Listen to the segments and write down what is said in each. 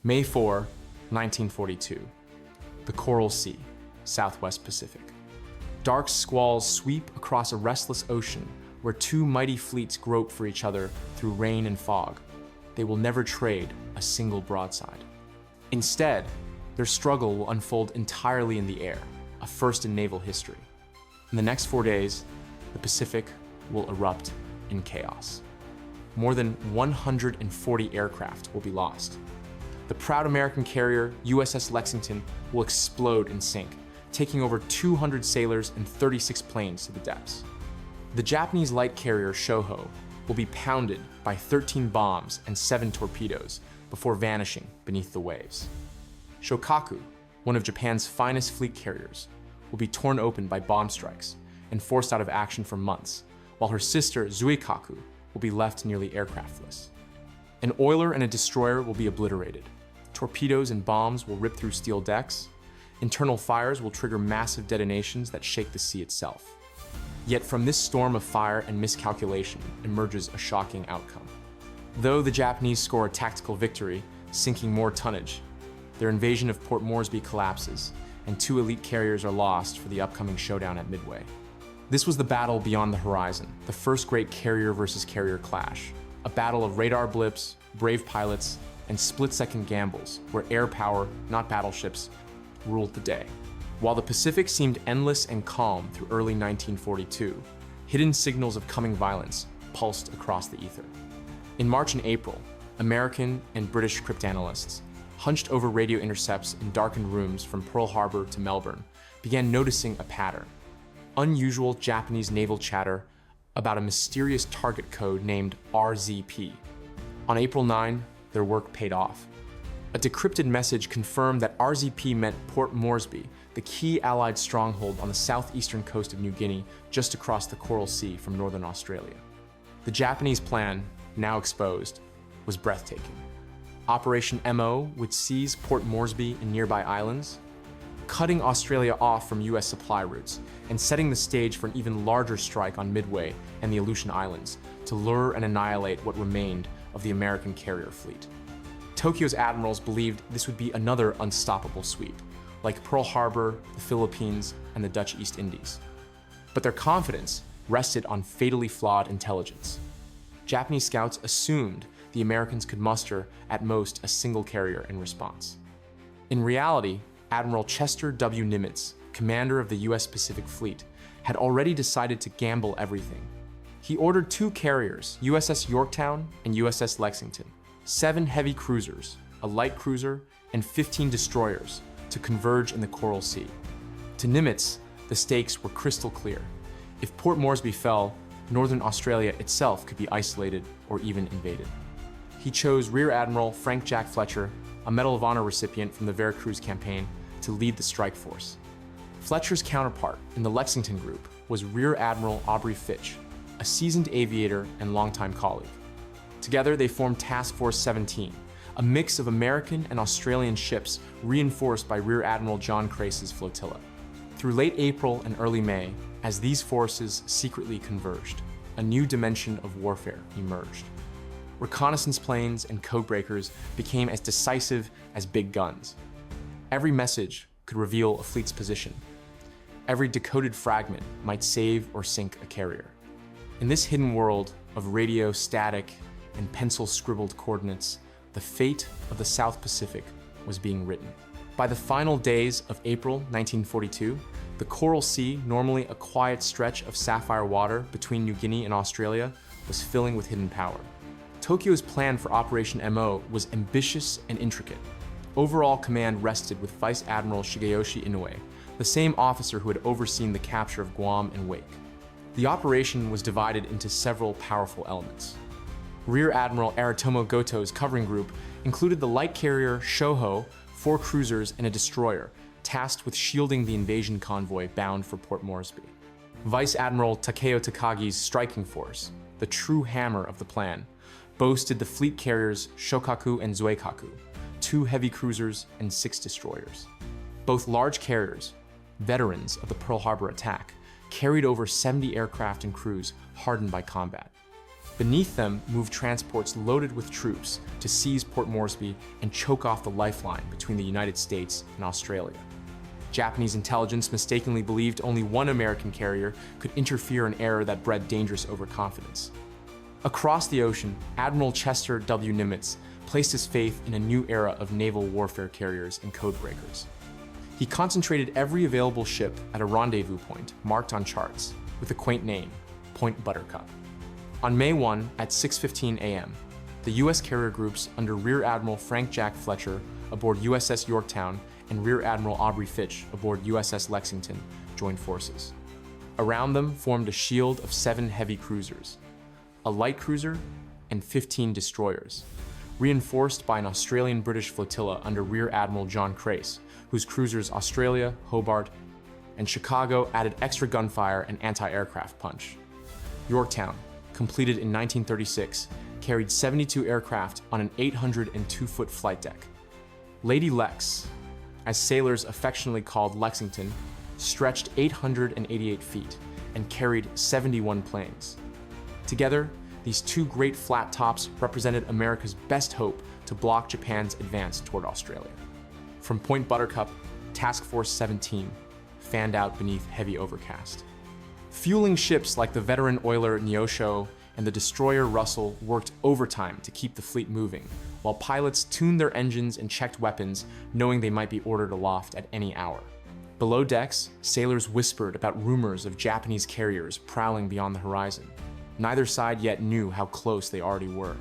May 4, 1942. The Coral Sea, Southwest Pacific. Dark squalls sweep across a restless ocean where two mighty fleets grope for each other through rain and fog. They will never trade a single broadside. Instead, their struggle will unfold entirely in the air, a first in naval history. In the next 4 days, the Pacific will erupt in chaos. More than 140 aircraft will be lost. The proud American carrier USS Lexington will explode and sink, taking over 200 sailors and 36 planes to the depths. The Japanese light carrier Shoho will be pounded by 13 bombs and 7 torpedoes before vanishing beneath the waves. Shokaku, one of Japan's finest fleet carriers, will be torn open by bomb strikes and forced out of action for months, while her sister Zuikaku will be left nearly aircraftless. An oiler and a destroyer will be obliterated. Torpedoes and bombs will rip through steel decks. Internal fires will trigger massive detonations that shake the sea itself. Yet from this storm of fire and miscalculation emerges a shocking outcome. Though the Japanese score a tactical victory, sinking more tonnage, their invasion of Port Moresby collapses, and 2 elite carriers are lost for the upcoming showdown at Midway. This was the battle beyond the horizon, the first great carrier versus carrier clash, a battle of radar blips, brave pilots, and split-second gambles where air power, not battleships, ruled the day. While the Pacific seemed endless and calm through early 1942, hidden signals of coming violence pulsed across the ether. In March and April, American and British cryptanalysts, hunched over radio intercepts in darkened rooms from Pearl Harbor to Melbourne, began noticing a pattern. Unusual Japanese naval chatter about a mysterious target code named RZP. On April 9, their work paid off. A decrypted message confirmed that RZP meant Port Moresby, the key Allied stronghold on the southeastern coast of New Guinea, just across the Coral Sea from northern Australia. The Japanese plan, now exposed, was breathtaking. Operation MO would seize Port Moresby and nearby islands, cutting Australia off from US supply routes and setting the stage for an even larger strike on Midway and the Aleutian Islands to lure and annihilate what remained of the American carrier fleet. Tokyo's admirals believed this would be another unstoppable sweep, like Pearl Harbor, the Philippines, and the Dutch East Indies. But their confidence rested on fatally flawed intelligence. Japanese scouts assumed the Americans could muster at most a single carrier in response. In reality, Admiral Chester W. Nimitz, commander of the US Pacific Fleet, had already decided to gamble everything. He ordered 2 carriers, USS Yorktown and USS Lexington, 7 heavy cruisers, a light cruiser, and 15 destroyers to converge in the Coral Sea. To Nimitz, the stakes were crystal clear. If Port Moresby fell, northern Australia itself could be isolated or even invaded. He chose Rear Admiral Frank Jack Fletcher, a Medal of Honor recipient from the Veracruz campaign, to lead the strike force. Fletcher's counterpart in the Lexington group was Rear Admiral Aubrey Fitch, a seasoned aviator and longtime colleague. Together, they formed Task Force 17, a mix of American and Australian ships reinforced by Rear Admiral John Crace's flotilla. Through late April and early May, as these forces secretly converged, a new dimension of warfare emerged. Reconnaissance planes and codebreakers became as decisive as big guns. Every message could reveal a fleet's position. Every decoded fragment might save or sink a carrier. In this hidden world of radio static and pencil-scribbled coordinates, the fate of the South Pacific was being written. By the final days of April 1942, the Coral Sea, normally a quiet stretch of sapphire water between New Guinea and Australia, was filling with hidden power. Tokyo's plan for Operation MO was ambitious and intricate. Overall command rested with Vice Admiral Shigeyoshi Inoue, the same officer who had overseen the capture of Guam and Wake. The operation was divided into several powerful elements. Rear Admiral Aritomo Goto's covering group included the light carrier Shoho, 4 cruisers, and a destroyer, tasked with shielding the invasion convoy bound for Port Moresby. Vice Admiral Takeo Takagi's striking force, the true hammer of the plan, boasted the fleet carriers Shokaku and Zuikaku, 2 heavy cruisers and 6 destroyers. Both large carriers, veterans of the Pearl Harbor attack, carried over 70 aircraft and crews hardened by combat. Beneath them moved transports loaded with troops to seize Port Moresby and choke off the lifeline between the United States and Australia. Japanese intelligence mistakenly believed only one American carrier could interfere in error that bred dangerous overconfidence. Across the ocean, Admiral Chester W. Nimitz placed his faith in a new era of naval warfare carriers and codebreakers. He concentrated every available ship at a rendezvous point marked on charts with a quaint name, Point Buttercup. On May 1 at 6:15 a.m., the U.S. carrier groups under Rear Admiral Frank Jack Fletcher aboard USS Yorktown and Rear Admiral Aubrey Fitch aboard USS Lexington joined forces. Around them formed a shield of 7 heavy cruisers, a light cruiser, and 15 destroyers, reinforced by an Australian-British flotilla under Rear Admiral John Crace, whose cruisers Australia, Hobart, and Chicago added extra gunfire and anti-aircraft punch. Yorktown, completed in 1936, carried 72 aircraft on an 802-foot flight deck. Lady Lex, as sailors affectionately called Lexington, stretched 888 feet and carried 71 planes. Together, these two great flat tops represented America's best hope to block Japan's advance toward Australia. From Point Buttercup, Task Force 17 fanned out beneath heavy overcast. Fueling ships like the veteran oiler Neosho and the destroyer Russell worked overtime to keep the fleet moving, while pilots tuned their engines and checked weapons, knowing they might be ordered aloft at any hour. Below decks, sailors whispered about rumors of Japanese carriers prowling beyond the horizon. Neither side yet knew how close they already were.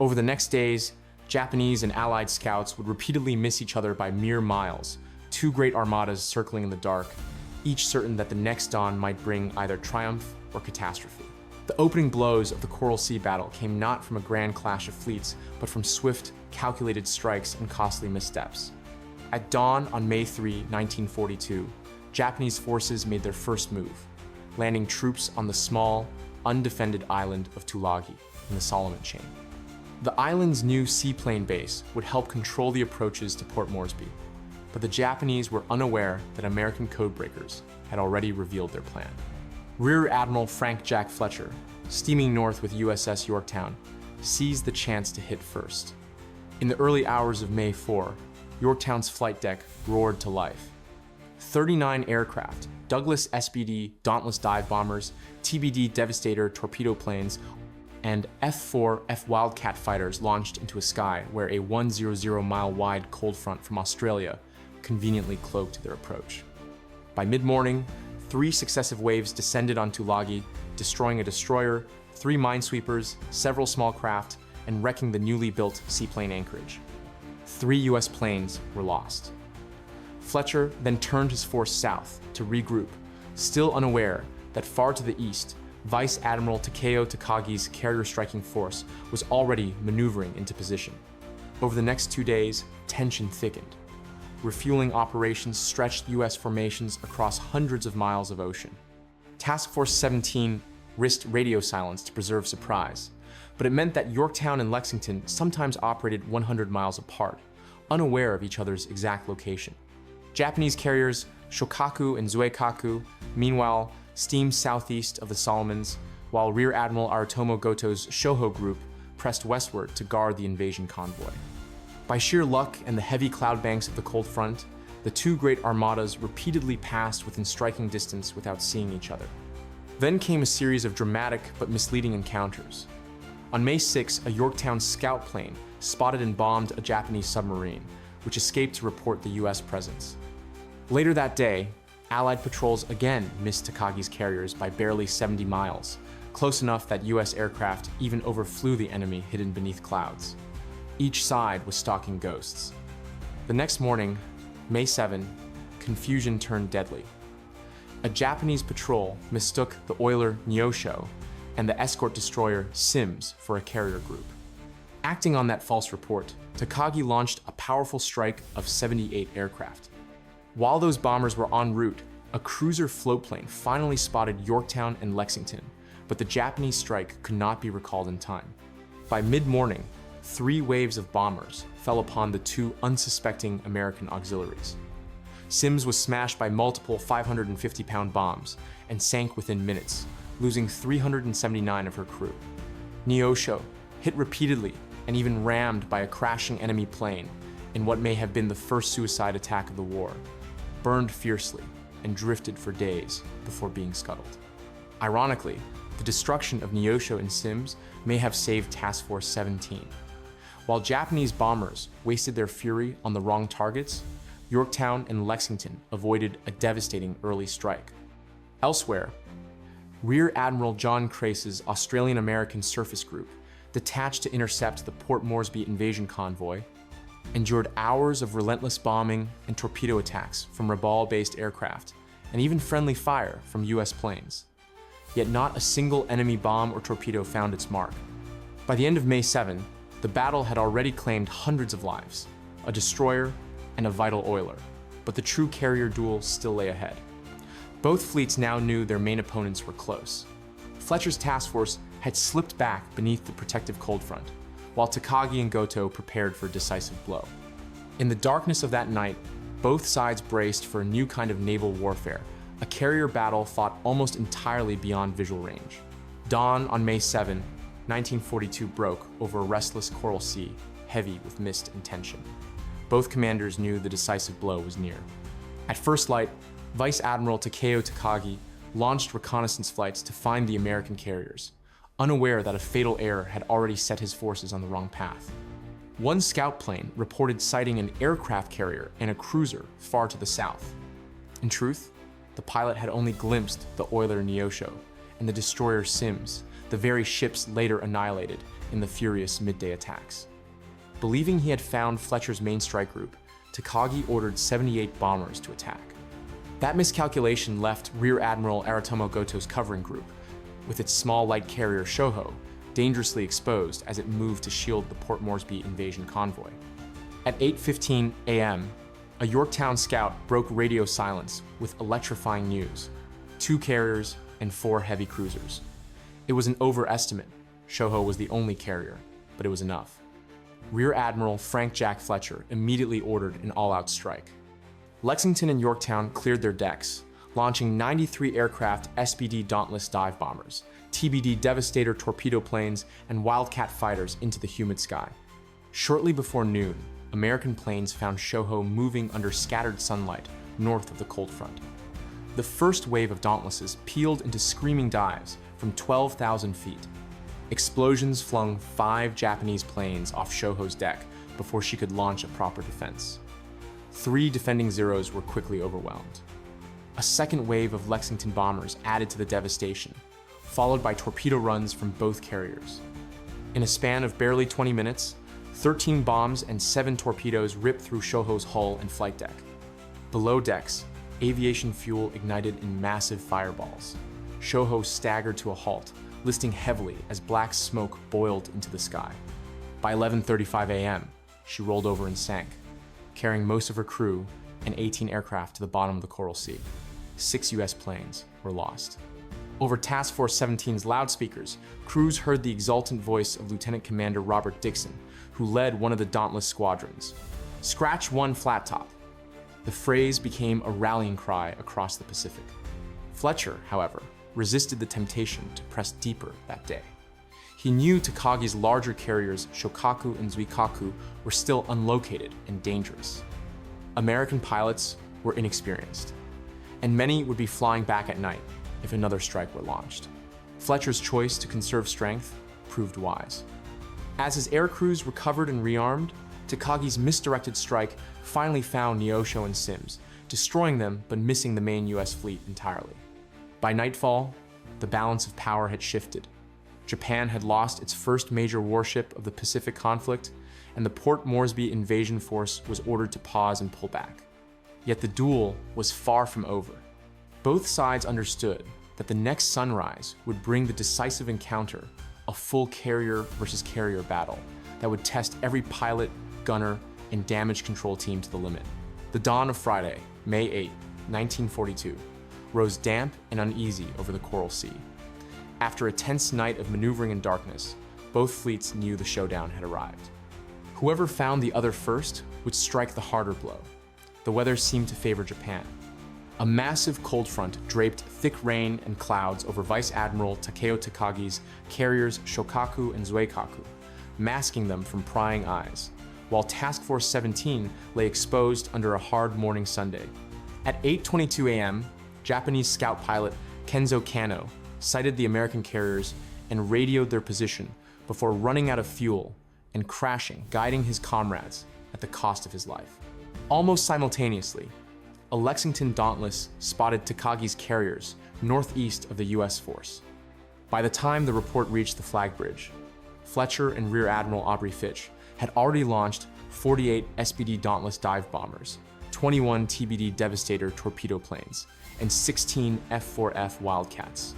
Over the next days, Japanese and Allied scouts would repeatedly miss each other by mere miles, two great armadas circling in the dark, each certain that the next dawn might bring either triumph or catastrophe. The opening blows of the Coral Sea battle came not from a grand clash of fleets, but from swift, calculated strikes and costly missteps. At dawn on May 3, 1942, Japanese forces made their first move, landing troops on the small, undefended island of Tulagi in the Solomon Chain. The island's new seaplane base would help control the approaches to Port Moresby, but the Japanese were unaware that American codebreakers had already revealed their plan. Rear Admiral Frank Jack Fletcher, steaming north with USS Yorktown, seized the chance to hit first. In the early hours of May 4, Yorktown's flight deck roared to life. 39 aircraft, Douglas SBD Dauntless dive bombers, TBD Devastator torpedo planes, and F-4F Wildcat fighters launched into a sky where a 100-mile-wide cold front from Australia conveniently cloaked their approach. By mid-morning, 3 successive waves descended on Tulagi, destroying a destroyer, 3 minesweepers, several small craft, and wrecking the newly built seaplane anchorage. 3 U.S. planes were lost. Fletcher then turned his force south to regroup, still unaware that far to the east, Vice Admiral Takeo Takagi's carrier-striking force was already maneuvering into position. Over the next 2 days, tension thickened. Refueling operations stretched U.S. formations across hundreds of miles of ocean. Task Force 17 risked radio silence to preserve surprise, but it meant that Yorktown and Lexington sometimes operated 100 miles apart, unaware of each other's exact location. Japanese carriers Shokaku and Zuikaku, meanwhile, steamed southeast of the Solomons, while Rear Admiral Aritomo Goto's Shoho Group pressed westward to guard the invasion convoy. By sheer luck and the heavy cloud banks of the cold front, the 2 great armadas repeatedly passed within striking distance without seeing each other. Then came a series of dramatic but misleading encounters. On May 6, a Yorktown scout plane spotted and bombed a Japanese submarine, which escaped to report the U.S. presence. Later that day, Allied patrols again missed Takagi's carriers by barely 70 miles, close enough that U.S. aircraft even overflew the enemy hidden beneath clouds. Each side was stalking ghosts. The next morning, May 7, confusion turned deadly. A Japanese patrol mistook the oiler Neosho and the escort destroyer Sims for a carrier group. Acting on that false report, Takagi launched a powerful strike of 78 aircraft. While those bombers were en route, a cruiser floatplane finally spotted Yorktown and Lexington, but the Japanese strike could not be recalled in time. By mid-morning, 3 waves of bombers fell upon the 2 unsuspecting American auxiliaries. Sims was smashed by multiple 550-pound bombs and sank within minutes, losing 379 of her crew. Neosho, hit repeatedly and even rammed by a crashing enemy plane in what may have been the first suicide attack of the war, burned fiercely and drifted for days before being scuttled. Ironically, the destruction of Neosho and Sims may have saved Task Force 17. While Japanese bombers wasted their fury on the wrong targets, Yorktown and Lexington avoided a devastating early strike. Elsewhere, Rear Admiral John Crace's Australian-American Surface Group, detached to intercept the Port Moresby invasion convoy, endured hours of relentless bombing and torpedo attacks from Rabaul-based aircraft, and even friendly fire from US planes. Yet not a single enemy bomb or torpedo found its mark. By the end of May 7, the battle had already claimed hundreds of lives, a destroyer and a vital oiler, but the true carrier duel still lay ahead. Both fleets now knew their main opponents were close. Fletcher's task force had slipped back beneath the protective cold front, while Takagi and Goto prepared for a decisive blow. In the darkness of that night, both sides braced for a new kind of naval warfare, a carrier battle fought almost entirely beyond visual range. Dawn on May 7, 1942 broke over a restless coral sea, heavy with mist and tension. Both commanders knew the decisive blow was near. At first light, Vice Admiral Takeo Takagi launched reconnaissance flights to find the American carriers, unaware that a fatal error had already set his forces on the wrong path. One scout plane reported sighting an aircraft carrier and a cruiser far to the south. In truth, the pilot had only glimpsed the oiler Neosho and the destroyer Sims, the very ships later annihilated in the furious midday attacks. Believing he had found Fletcher's main strike group, Takagi ordered 78 bombers to attack. That miscalculation left Rear Admiral Aritomo Goto's covering group, with its small light carrier Shoho, dangerously exposed as it moved to shield the Port Moresby invasion convoy. At 8:15 a.m., a Yorktown scout broke radio silence with electrifying news: 2 carriers and 4 heavy cruisers. It was an overestimate. Shoho was the only carrier, but it was enough. Rear Admiral Frank Jack Fletcher immediately ordered an all-out strike. Lexington and Yorktown cleared their decks, launching 93 aircraft SBD Dauntless dive bombers, TBD Devastator torpedo planes, and Wildcat fighters into the humid sky. Shortly before noon, American planes found Shoho moving under scattered sunlight north of the cold front. The first wave of Dauntlesses peeled into screaming dives from 12,000 feet. Explosions flung 5 Japanese planes off Shoho's deck before she could launch a proper defense. 3 defending Zeros were quickly overwhelmed. A second wave of Lexington bombers added to the devastation, followed by torpedo runs from both carriers. In a span of barely 20 minutes, 13 bombs and 7 torpedoes ripped through Shoho's hull and flight deck. Below decks, aviation fuel ignited in massive fireballs. Shoho staggered to a halt, listing heavily as black smoke boiled into the sky. By 11:35 a.m., she rolled over and sank, carrying most of her crew and 18 aircraft to the bottom of the Coral Sea. 6 US planes were lost. Over Task Force 17's loudspeakers, crews heard the exultant voice of Lieutenant Commander Robert Dixon, who led one of the Dauntless squadrons. "Scratch one flat top." The phrase became a rallying cry across the Pacific. Fletcher, however, resisted the temptation to press deeper that day. He knew Takagi's larger carriers, Shokaku and Zuikaku, were still unlocated and dangerous. American pilots were inexperienced, and many would be flying back at night if another strike were launched. Fletcher's choice to conserve strength proved wise. As his air crews recovered and rearmed, Takagi's misdirected strike finally found Neosho and Sims, destroying them but missing the main US fleet entirely. By nightfall, the balance of power had shifted. Japan had lost its first major warship of the Pacific conflict, and the Port Moresby invasion force was ordered to pause and pull back. Yet the duel was far from over. Both sides understood that the next sunrise would bring the decisive encounter, a full carrier versus carrier battle that would test every pilot, gunner, and damage control team to the limit. The dawn of Friday, May 8, 1942, rose damp and uneasy over the Coral Sea. After a tense night of maneuvering in darkness, both fleets knew the showdown had arrived. Whoever found the other first would strike the harder blow. The weather seemed to favor Japan. A massive cold front draped thick rain and clouds over Vice Admiral Takeo Takagi's carriers Shokaku and Zuikaku, masking them from prying eyes, while Task Force 17 lay exposed under a hard morning Sunday. At 8:22 a.m., Japanese scout pilot Kenzo Kano sighted the American carriers and radioed their position before running out of fuel and crashing, guiding his comrades at the cost of his life. Almost simultaneously, a Lexington Dauntless spotted Takagi's carriers northeast of the U.S. force. By the time the report reached the flag bridge, Fletcher and Rear Admiral Aubrey Fitch had already launched 48 SBD Dauntless dive bombers, 21 TBD Devastator torpedo planes, and 16 F-4F Wildcats.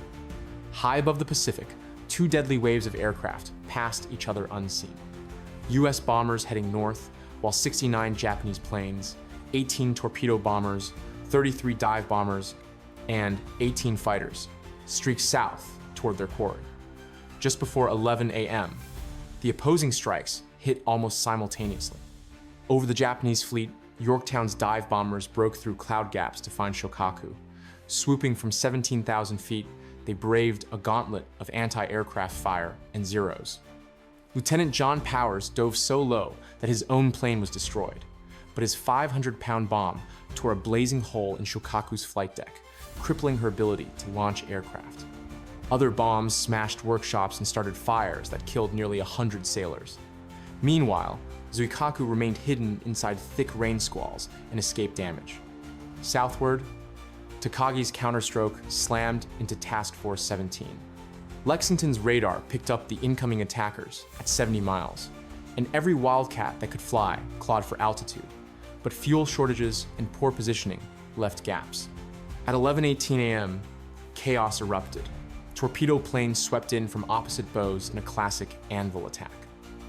High above the Pacific, two deadly waves of aircraft passed each other unseen. U.S. bombers heading north, while 69 Japanese planes, 18 torpedo bombers, 33 dive bombers, and 18 fighters streaked south toward their quarry. Just before 11 a.m., the opposing strikes hit almost simultaneously. Over the Japanese fleet, Yorktown's dive bombers broke through cloud gaps to find Shokaku. Swooping from 17,000 feet, they braved a gauntlet of anti-aircraft fire and Zeros. Lieutenant John Powers dove so low that his own plane was destroyed, but his 500-pound bomb tore a blazing hole in Shokaku's flight deck, crippling her ability to launch aircraft. Other bombs smashed workshops and started fires that killed nearly 100 sailors. Meanwhile, Zuikaku remained hidden inside thick rain squalls and escaped damage. Southward, Takagi's counterstroke slammed into Task Force 17. Lexington's radar picked up the incoming attackers at 70 miles, and every Wildcat that could fly clawed for altitude, but fuel shortages and poor positioning left gaps. At 11:18 a.m., chaos erupted. Torpedo planes swept in from opposite bows in a classic anvil attack.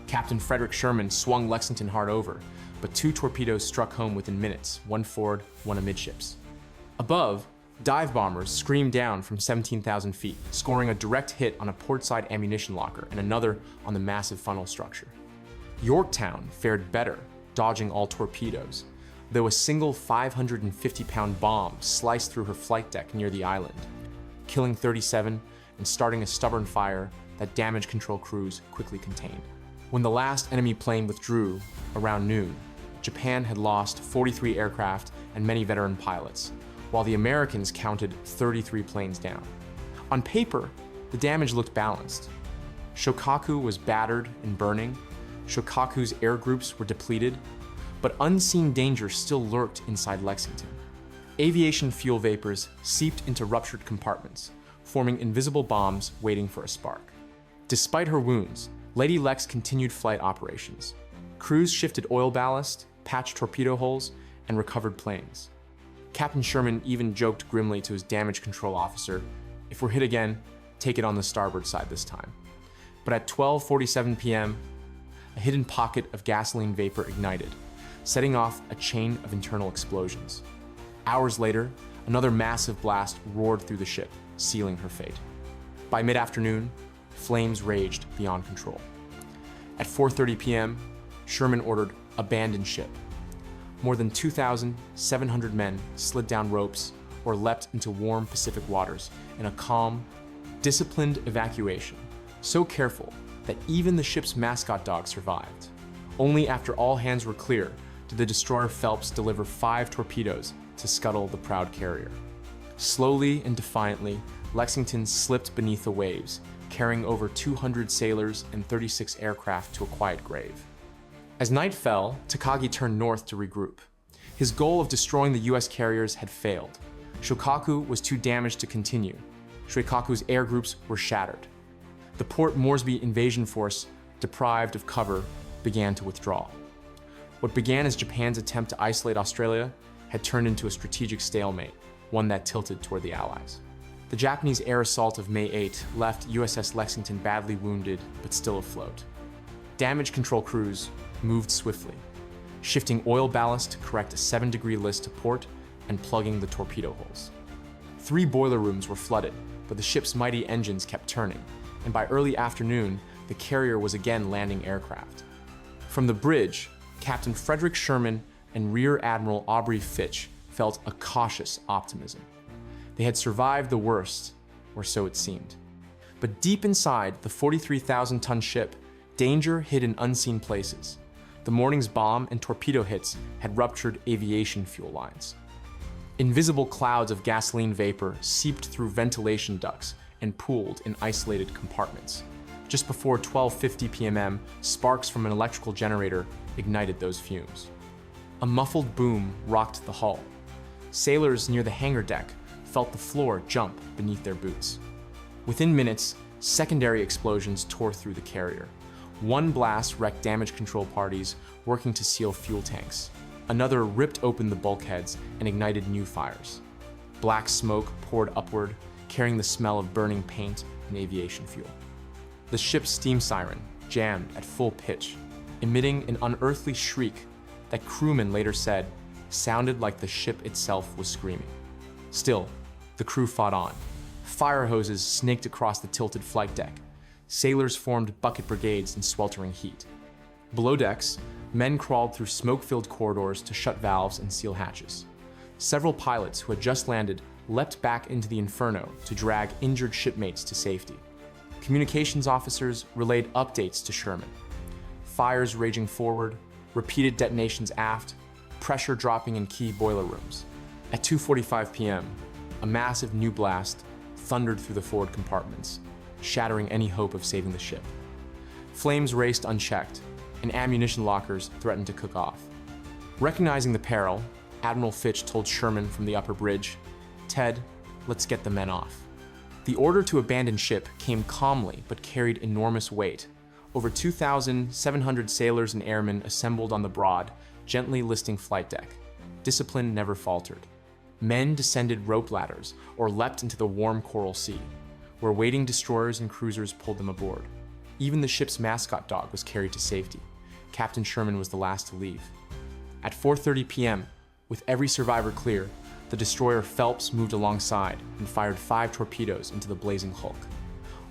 Captain Frederick Sherman swung Lexington hard over, but two torpedoes struck home within minutes, one forward, one amidships. Above, dive bombers screamed down from 17,000 feet, scoring a direct hit on a portside ammunition locker and another on the massive funnel structure. Yorktown fared better, dodging all torpedoes, though a single 550-pound bomb sliced through her flight deck near the island, killing 37 and starting a stubborn fire that damage control crews quickly contained. When the last enemy plane withdrew around noon, Japan had lost 43 aircraft and many veteran pilots, while the Americans counted 33 planes down. On paper, the damage looked balanced. Shokaku was battered and burning, Shokaku's air groups were depleted, but unseen danger still lurked inside Lexington. Aviation fuel vapors seeped into ruptured compartments, forming invisible bombs waiting for a spark. Despite her wounds, Lady Lex continued flight operations. Crews shifted oil ballast, patched torpedo holes, and recovered planes. Captain Sherman even joked grimly to his damage control officer, "If we're hit again, take it on the starboard side this time." But at 12:47 p.m., a hidden pocket of gasoline vapor ignited, setting off a chain of internal explosions. Hours later, another massive blast roared through the ship, sealing her fate. By mid-afternoon, flames raged beyond control. At 4:30 p.m., Sherman ordered "Abandon ship." More than 2,700 men slid down ropes or leapt into warm Pacific waters in a calm, disciplined evacuation, so careful that even the ship's mascot dog survived. Only after all hands were clear did the destroyer Phelps deliver 5 torpedoes to scuttle the proud carrier. Slowly and defiantly, Lexington slipped beneath the waves, carrying over 200 sailors and 36 aircraft to a quiet grave. As night fell, Takagi turned north to regroup. His goal of destroying the U.S. carriers had failed. Shokaku was too damaged to continue. Shuikaku's air groups were shattered. The Port Moresby invasion force, deprived of cover, began to withdraw. What began as Japan's attempt to isolate Australia had turned into a strategic stalemate, one that tilted toward the Allies. The Japanese air assault of May 8 left USS Lexington badly wounded but still afloat. Damage control crews moved swiftly, shifting oil ballast to correct a 7-degree list to port and plugging the torpedo holes. 3 boiler rooms were flooded, but the ship's mighty engines kept turning, and by early afternoon, the carrier was again landing aircraft. From the bridge, Captain Frederick Sherman and Rear Admiral Aubrey Fitch felt a cautious optimism. They had survived the worst, or so it seemed. But deep inside the 43,000-ton ship, danger hid in unseen places. The morning's bomb and torpedo hits had ruptured aviation fuel lines. Invisible clouds of gasoline vapor seeped through ventilation ducts and pooled in isolated compartments. Just before 12:50 p.m., sparks from an electrical generator ignited those fumes. A muffled boom rocked the hull. Sailors near the hangar deck felt the floor jump beneath their boots. Within minutes, secondary explosions tore through the carrier. One blast wrecked damage control parties working to seal fuel tanks. Another ripped open the bulkheads and ignited new fires. Black smoke poured upward, carrying the smell of burning paint and aviation fuel. The ship's steam siren jammed at full pitch, emitting an unearthly shriek that crewmen later said sounded like the ship itself was screaming. Still, the crew fought on. Fire hoses snaked across the tilted flight deck. Sailors formed bucket brigades in sweltering heat. Below decks, men crawled through smoke-filled corridors to shut valves and seal hatches. Several pilots who had just landed leapt back into the inferno to drag injured shipmates to safety. Communications officers relayed updates to Sherman. Fires raging forward, repeated detonations aft, pressure dropping in key boiler rooms. At 2:45 p.m., a massive new blast thundered through the forward compartments, shattering any hope of saving the ship. Flames raced unchecked, and ammunition lockers threatened to cook off. Recognizing the peril, Admiral Fitch told Sherman from the upper bridge, "Ted, let's get the men off." The order to abandon ship came calmly but carried enormous weight. Over 2,700 sailors and airmen assembled on the broad, gently listing flight deck. Discipline never faltered. Men descended rope ladders or leapt into the warm coral sea, where waiting destroyers and cruisers pulled them aboard. Even the ship's mascot dog was carried to safety. Captain Sherman was the last to leave. At 4:30 p.m., with every survivor clear, the destroyer Phelps moved alongside and fired 5 torpedoes into the blazing hulk.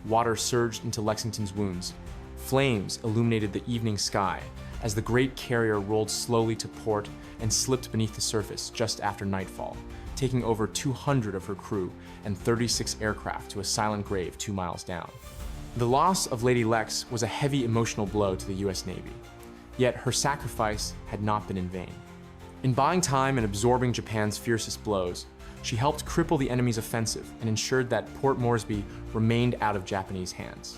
Water surged into Lexington's wounds. Flames illuminated the evening sky as the great carrier rolled slowly to port and slipped beneath the surface just after nightfall, taking over 200 of her crew and 36 aircraft to a silent grave 2 miles down. The loss of Lady Lex was a heavy emotional blow to the U.S. Navy, yet her sacrifice had not been in vain. In buying time and absorbing Japan's fiercest blows, she helped cripple the enemy's offensive and ensured that Port Moresby remained out of Japanese hands.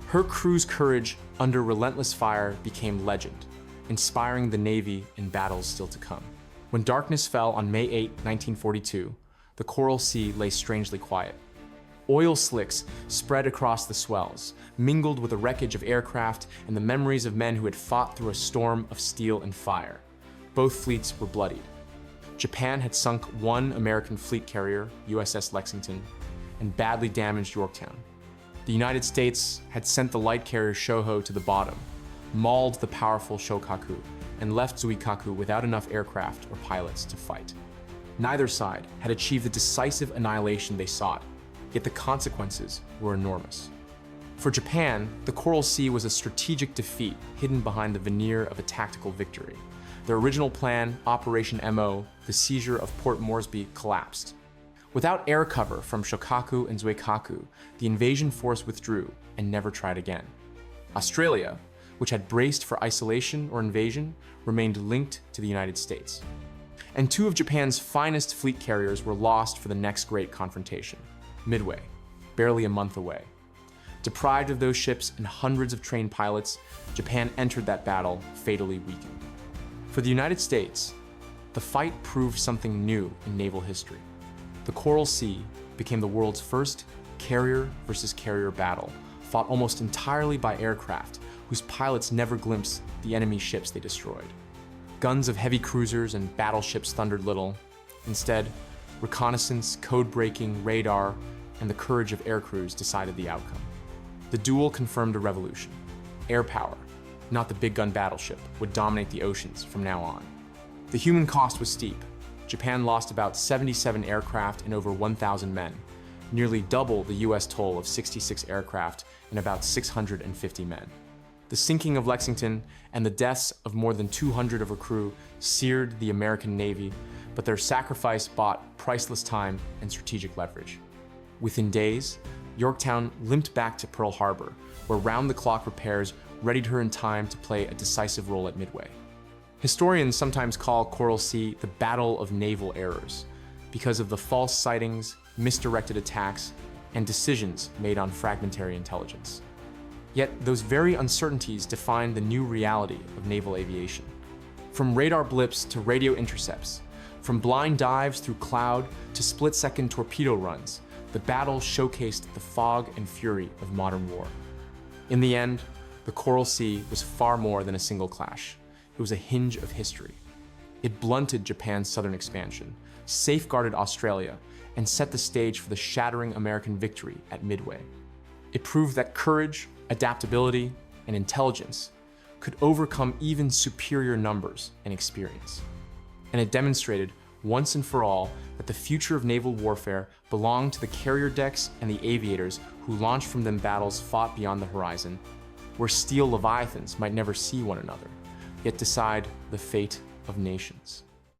Her crew's courage under relentless fire became legend, inspiring the Navy in battles still to come. When darkness fell on May 8, 1942, the Coral Sea lay strangely quiet. Oil slicks spread across the swells, mingled with the wreckage of aircraft and the memories of men who had fought through a storm of steel and fire. Both fleets were bloodied. Japan had sunk one American fleet carrier, USS Lexington, and badly damaged Yorktown. The United States had sent the light carrier Shoho to the bottom, mauled the powerful Shokaku, and left Zuikaku without enough aircraft or pilots to fight. Neither side had achieved the decisive annihilation they sought, yet the consequences were enormous. For Japan, the Coral Sea was a strategic defeat hidden behind the veneer of a tactical victory. Their original plan, Operation MO, the seizure of Port Moresby, collapsed. Without air cover from Shokaku and Zuikaku, the invasion force withdrew and never tried again. Australia, which had braced for isolation or invasion, remained linked to the United States. And 2 of Japan's finest fleet carriers were lost for the next great confrontation, Midway, barely a month away. Deprived of those ships and hundreds of trained pilots, Japan entered that battle fatally weakened. For the United States, the fight proved something new in naval history. The Coral Sea became the world's first carrier versus carrier battle, fought almost entirely by aircraft whose pilots never glimpsed the enemy ships they destroyed. Guns of heavy cruisers and battleships thundered little. Instead, reconnaissance, code-breaking, radar, and the courage of air crews decided the outcome. The duel confirmed a revolution. Air power, not the big gun battleship, would dominate the oceans from now on. The human cost was steep. Japan lost about 77 aircraft and over 1,000 men, nearly double the US toll of 66 aircraft and about 650 men. The sinking of Lexington and the deaths of more than 200 of her crew seared the American Navy, but their sacrifice bought priceless time and strategic leverage. Within days, Yorktown limped back to Pearl Harbor, where round-the-clock repairs readied her in time to play a decisive role at Midway. Historians sometimes call Coral Sea the Battle of Naval Errors because of the false sightings, misdirected attacks, and decisions made on fragmentary intelligence. Yet those very uncertainties defined the new reality of naval aviation. From radar blips to radio intercepts, from blind dives through cloud to split-second torpedo runs, the battle showcased the fog and fury of modern war. In the end, the Coral Sea was far more than a single clash. It was a hinge of history. It blunted Japan's southern expansion, safeguarded Australia, and set the stage for the shattering American victory at Midway. It proved that courage, adaptability, and intelligence could overcome even superior numbers and experience. And it demonstrated once and for all that the future of naval warfare belonged to the carrier decks and the aviators who launched from them battles fought beyond the horizon, where steel leviathans might never see one another, yet decide the fate of nations.